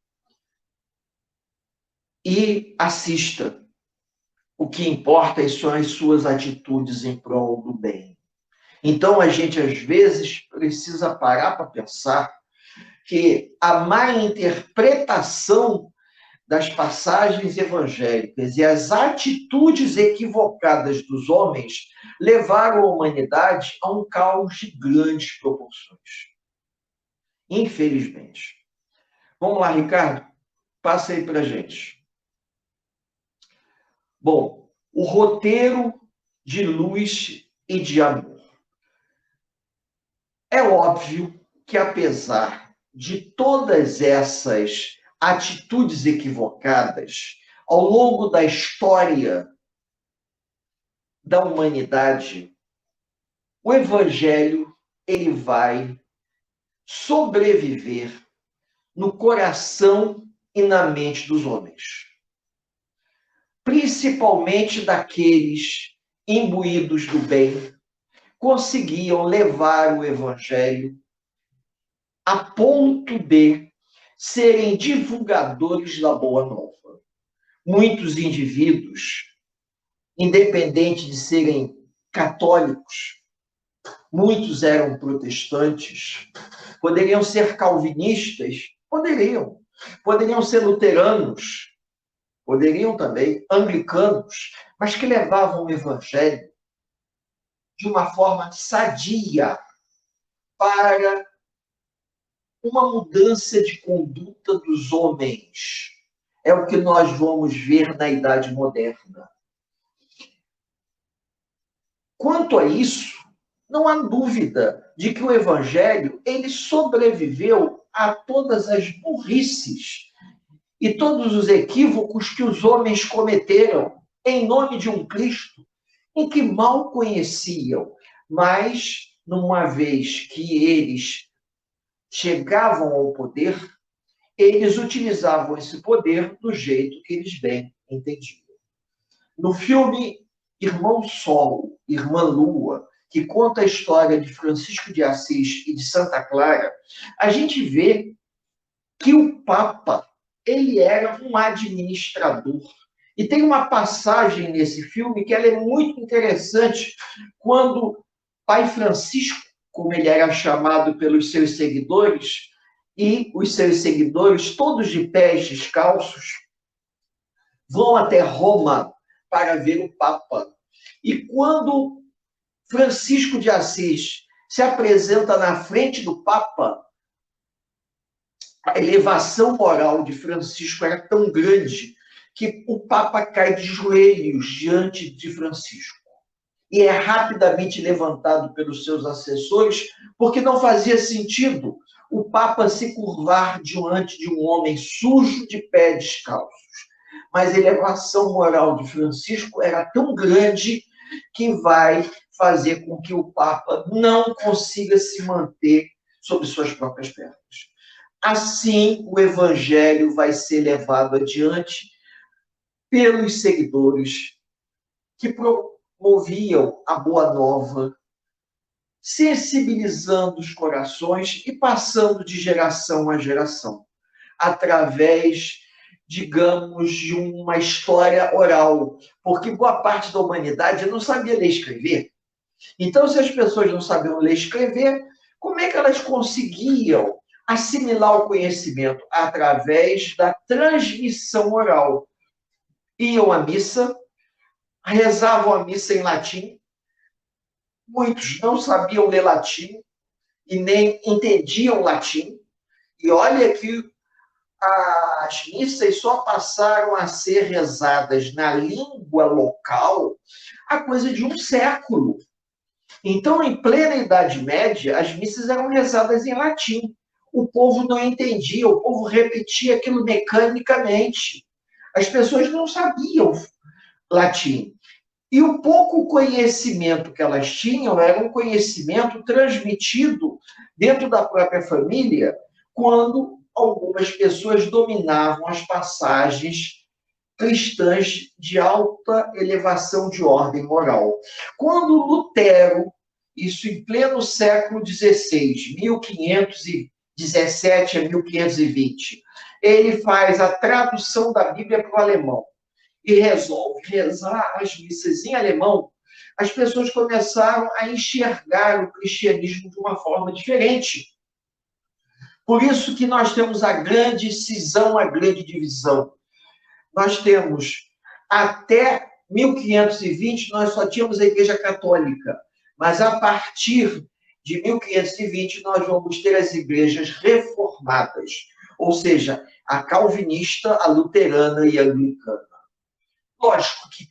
e assista. O que importa são as suas atitudes em prol do bem. Então, a gente, às vezes, precisa parar para pensar que a má interpretação das passagens evangélicas e as atitudes equivocadas dos homens levaram a humanidade a um caos de grandes proporções. Infelizmente. Vamos lá, Ricardo? Passa aí para a gente. Bom, o roteiro de luz e de amor. É óbvio que, apesar de todas essas atitudes equivocadas, ao longo da história da humanidade, o Evangelho ele vai sobreviver no coração e na mente dos homens. Principalmente daqueles imbuídos do bem, conseguiam levar o Evangelho a ponto de serem divulgadores da Boa Nova. Muitos indivíduos, independente de serem católicos, muitos eram protestantes, poderiam ser calvinistas, poderiam ser luteranos, poderiam também anglicanos, mas que levavam o Evangelho de uma forma sadia para uma mudança de conduta dos homens. É o que nós vamos ver na Idade Moderna. Quanto a isso, não há dúvida de que o Evangelho ele sobreviveu a todas as burrices e todos os equívocos que os homens cometeram em nome de um Cristo em que mal conheciam, mas, numa vez que eles chegavam ao poder, eles utilizavam esse poder do jeito que eles bem entendiam. No filme Irmão Sol, Irmã Lua, que conta a história de Francisco de Assis e de Santa Clara, a gente vê que o Papa ele era um administrador. E tem uma passagem nesse filme que ela é muito interessante, quando Pai Francisco, como ele era chamado pelos seus seguidores, e os seus seguidores, todos de pés descalços, vão até Roma para ver o Papa. E quando Francisco de Assis se apresenta na frente do Papa, a elevação moral de Francisco era tão grande que o Papa cai de joelhos diante de Francisco. E é rapidamente levantado pelos seus assessores, porque não fazia sentido o Papa se curvar diante de um homem sujo de pés descalços. Mas a elevação moral de Francisco era tão grande que vai fazer com que o Papa não consiga se manter sob suas próprias pernas. Assim, o Evangelho vai ser levado adiante pelos seguidores que promoviam a Boa Nova, sensibilizando os corações e passando de geração a geração, através, digamos, de uma história oral, porque boa parte da humanidade não sabia ler e escrever. Então, se as pessoas não sabiam ler e escrever, como é que elas conseguiam assimilar o conhecimento? Através da transmissão oral. Iam à missa, rezavam a missa em latim, muitos não sabiam ler latim e nem entendiam latim, e olha que as missas só passaram a ser rezadas na língua local há coisa de um século. Então, em plena Idade Média, as missas eram rezadas em latim. O povo não entendia, o povo repetia aquilo mecanicamente. As pessoas não sabiam latim. E o pouco conhecimento que elas tinham era um conhecimento transmitido dentro da própria família, quando algumas pessoas dominavam as passagens cristãs de alta elevação de ordem moral. Quando Lutero, isso em pleno século XVI, 1517 a 1520, ele faz a tradução da Bíblia para o alemão e resolve rezar as missas em alemão, as pessoas começaram a enxergar o cristianismo de uma forma diferente. Por isso que nós temos a grande cisão, a grande divisão. Nós temos, até 1520, nós só tínhamos a Igreja Católica, mas a partir de 1520 nós vamos ter as igrejas reformadas, ou seja, a calvinista, a luterana e a anglicana. Lógico que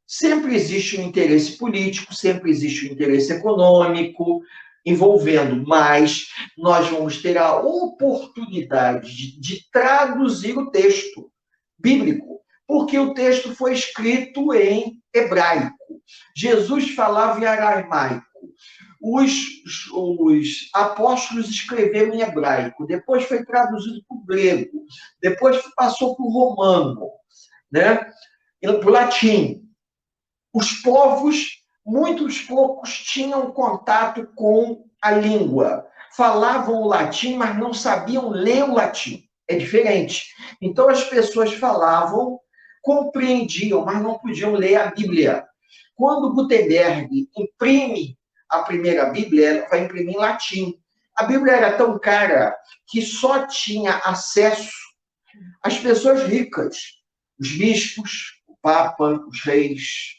sempre existe um interesse político, sempre existe um interesse econômico envolvendo, mas nós vamos ter a oportunidade de traduzir o texto bíblico, porque o texto foi escrito em hebraico. Jesus falava em aramaico. Os apóstolos escreveram em hebraico, depois foi traduzido para o grego, depois passou para o romano, né? Para o latim. Os povos, muitos poucos, tinham contato com a língua. Falavam o latim, mas não sabiam ler o latim. É diferente. Então, as pessoas falavam, compreendiam, mas não podiam ler a Bíblia. Quando Gutenberg imprime a primeira Bíblia, ela vai imprimir em latim. A Bíblia era tão cara que só tinha acesso às pessoas ricas, os bispos, o Papa, os reis,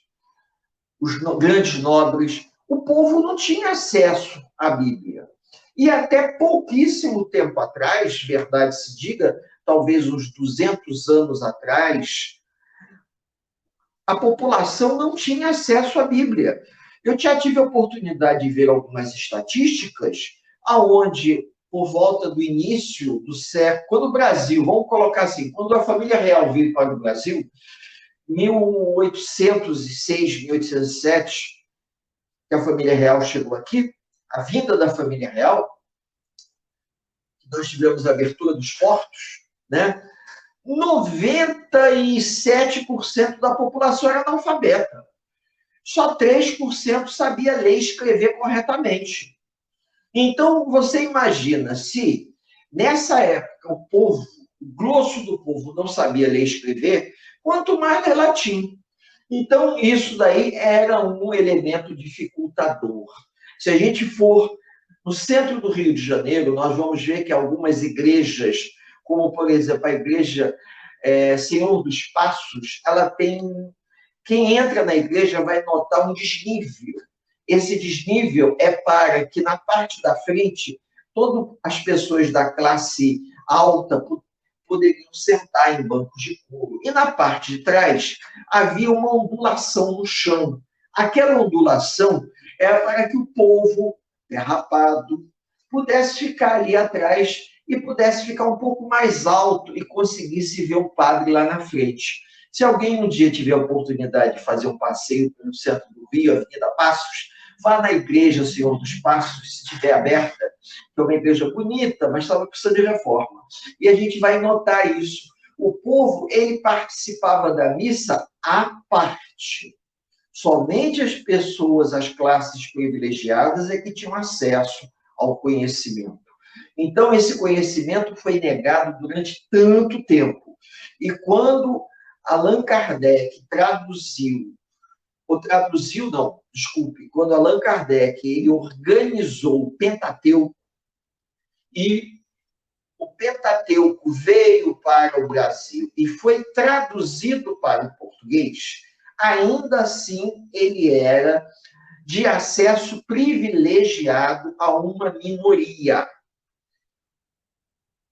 os grandes nobres. O povo não tinha acesso à Bíblia. E até pouquíssimo tempo atrás, verdade se diga, talvez uns 200 anos atrás, a população não tinha acesso à Bíblia. Eu já tive a oportunidade de ver algumas estatísticas aonde, por volta do início do século, quando o Brasil, vamos colocar assim, quando a família real veio para o Brasil, 1806, 1807, que a família real chegou aqui, a vinda da família real, nós tivemos a abertura dos portos, né? 97% da população era analfabeta. Só 3% sabia ler e escrever corretamente. Então, você imagina se, nessa época, o povo, o grosso do povo, não sabia ler e escrever, quanto mais ler latim. Então, isso daí era um elemento dificultador. Se a gente for no centro do Rio de Janeiro, nós vamos ver que algumas igrejas, como, por exemplo, a igreja Senhor dos Passos, ela tem... Quem entra na igreja vai notar um desnível. Esse desnível é para que, na parte da frente, todas as pessoas da classe alta poderiam sentar em bancos de couro. E na parte de trás, havia uma ondulação no chão. Aquela ondulação era para que o povo derrapado pudesse ficar ali atrás e pudesse ficar um pouco mais alto e conseguisse ver o padre lá na frente. Se alguém um dia tiver a oportunidade de fazer um passeio pelo centro do Rio, Avenida Passos, vá na igreja Senhor dos Passos, se estiver aberta, que é uma igreja bonita, mas estava precisando de reforma. E a gente vai notar isso. O povo, ele participava da missa à parte. Somente as pessoas, as classes privilegiadas, é que tinham acesso ao conhecimento. Então, esse conhecimento foi negado durante tanto tempo. E quando Allan Kardec quando Allan Kardec ele organizou o Pentateuco, e o Pentateuco veio para o Brasil e foi traduzido para o português, ainda assim ele era de acesso privilegiado a uma minoria.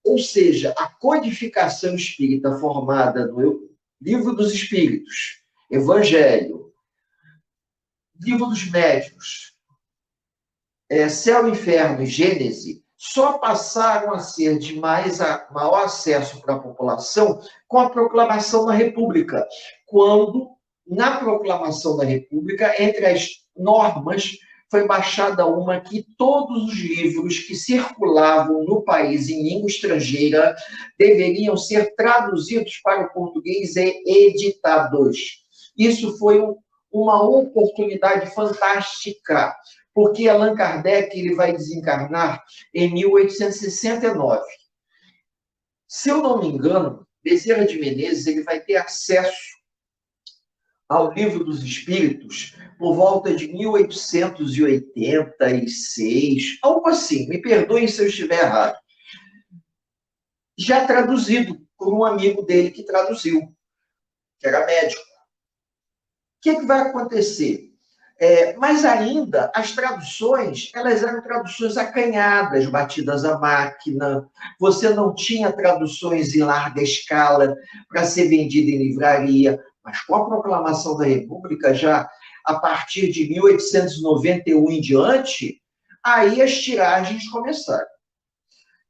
Ou seja, a codificação espírita formada no Livro dos Espíritos, Evangelho, Livro dos Médiuns, Céu, Inferno e Gênese, só passaram a ser de maior acesso para a população com a proclamação da República, quando, na proclamação da República, entre as normas, foi baixada uma que todos os livros que circulavam no país em língua estrangeira deveriam ser traduzidos para o português e editados. Isso foi uma oportunidade fantástica, porque Allan Kardec ele vai desencarnar em 1869. Se eu não me engano, Bezerra de Menezes ele vai ter acesso ao Livro dos Espíritos por volta de 1886, algo assim, me perdoem se eu estiver errado. Já traduzido por um amigo dele que traduziu, que era médico. O que vai acontecer? Mas ainda, as traduções, elas eram traduções acanhadas, batidas à máquina. Você não tinha traduções em larga escala para ser vendida em livraria. Mas com a proclamação da República, já a partir de 1891 em diante, aí as tiragens começaram.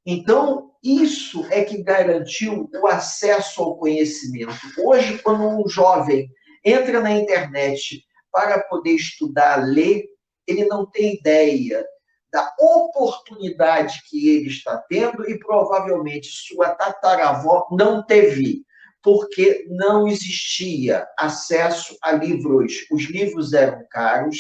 Então, isso é que garantiu o acesso ao conhecimento. Hoje, quando um jovem entra na internet para poder estudar, ler, ele não tem ideia da oportunidade que ele está tendo e provavelmente sua tataravó não teve, porque não existia acesso a livros. Os livros eram caros,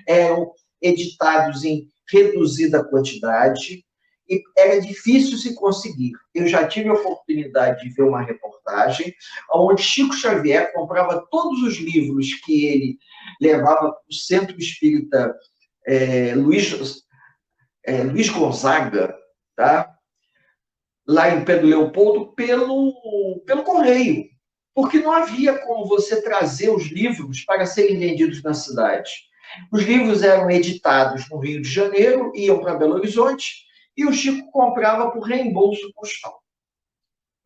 eram editados em reduzida quantidade, e era difícil se conseguir. Eu já tive a oportunidade de ver uma reportagem onde Chico Xavier comprava todos os livros que ele levava para o Centro Espírita Luiz Gonzaga, tá? Lá em Pedro Leopoldo, pelo correio. Porque não havia como você trazer os livros para serem vendidos na cidade. Os livros eram editados no Rio de Janeiro, iam para Belo Horizonte, e o Chico comprava por reembolso postal.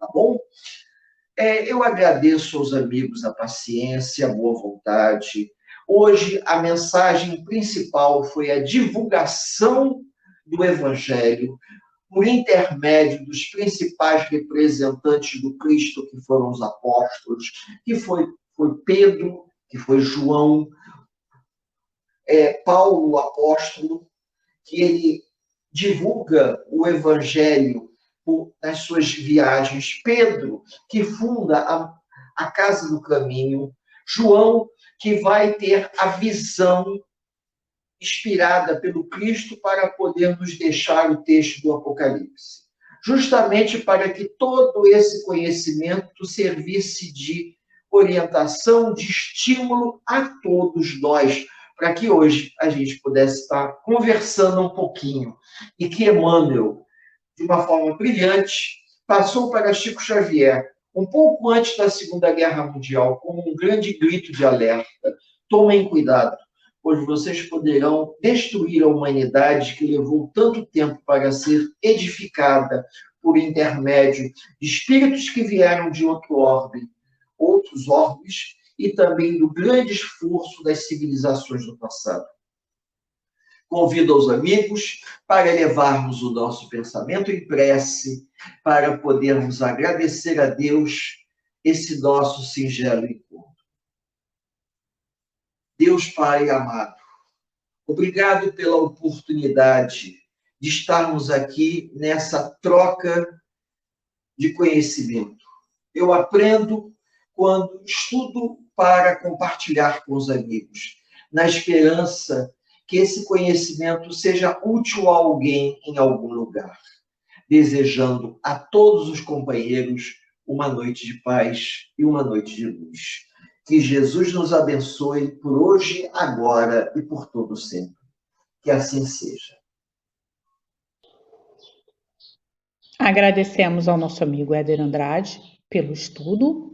Tá bom? Eu agradeço aos amigos a paciência, a boa vontade. Hoje, a mensagem principal foi a divulgação do Evangelho por intermédio dos principais representantes do Cristo, que foram os apóstolos, que foi Pedro, que foi João, Paulo, o apóstolo, que ele divulga o Evangelho nas suas viagens. Pedro, que funda a Casa do Caminho. João, que vai ter a visão inspirada pelo Cristo para poder nos deixar o texto do Apocalipse. Justamente para que todo esse conhecimento servisse de orientação, de estímulo a todos nós, para que hoje a gente pudesse estar conversando um pouquinho. E que Emmanuel, de uma forma brilhante, passou para Chico Xavier, um pouco antes da Segunda Guerra Mundial, como um grande grito de alerta. Tomem cuidado, pois vocês poderão destruir a humanidade que levou tanto tempo para ser edificada por intermédio de espíritos que vieram de outros orbes, e também do grande esforço das civilizações do passado. Convido aos amigos para elevarmos o nosso pensamento em prece, para podermos agradecer a Deus esse nosso singelo encontro. Deus Pai amado, obrigado pela oportunidade de estarmos aqui nessa troca de conhecimento. Eu aprendo quando estudo para compartilhar com os amigos, na esperança que esse conhecimento seja útil a alguém em algum lugar. Desejando a todos os companheiros uma noite de paz e uma noite de luz. Que Jesus nos abençoe por hoje, agora e por todo sempre. Que assim seja. Agradecemos ao nosso amigo Éder Andrade pelo estudo.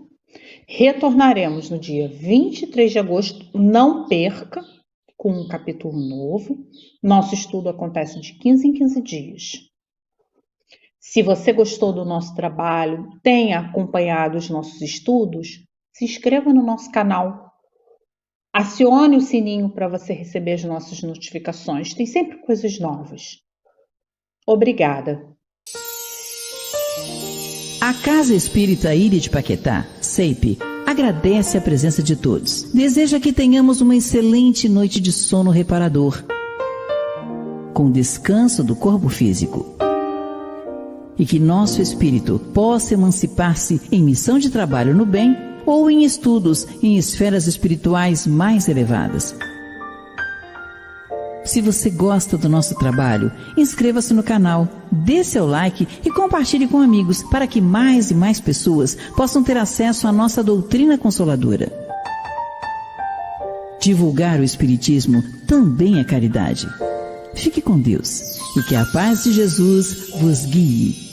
Retornaremos no dia 23 de agosto, não perca, com um capítulo novo. Nosso estudo acontece de 15 em 15 dias. Se você gostou do nosso trabalho, tenha acompanhado os nossos estudos, se inscreva no nosso canal. Acione o sininho para você receber as nossas notificações. Tem sempre coisas novas. Obrigada. A Casa Espírita Ilha de Paquetá, CEIP, agradece a presença de todos. Deseja que tenhamos uma excelente noite de sono reparador, com descanso do corpo físico. E que nosso espírito possa emancipar-se em missão de trabalho no bem ou em estudos em esferas espirituais mais elevadas. Se você gosta do nosso trabalho, inscreva-se no canal, dê seu like e compartilhe com amigos para que mais e mais pessoas possam ter acesso à nossa doutrina consoladora. Divulgar o Espiritismo também é caridade. Fique com Deus e que a paz de Jesus vos guie.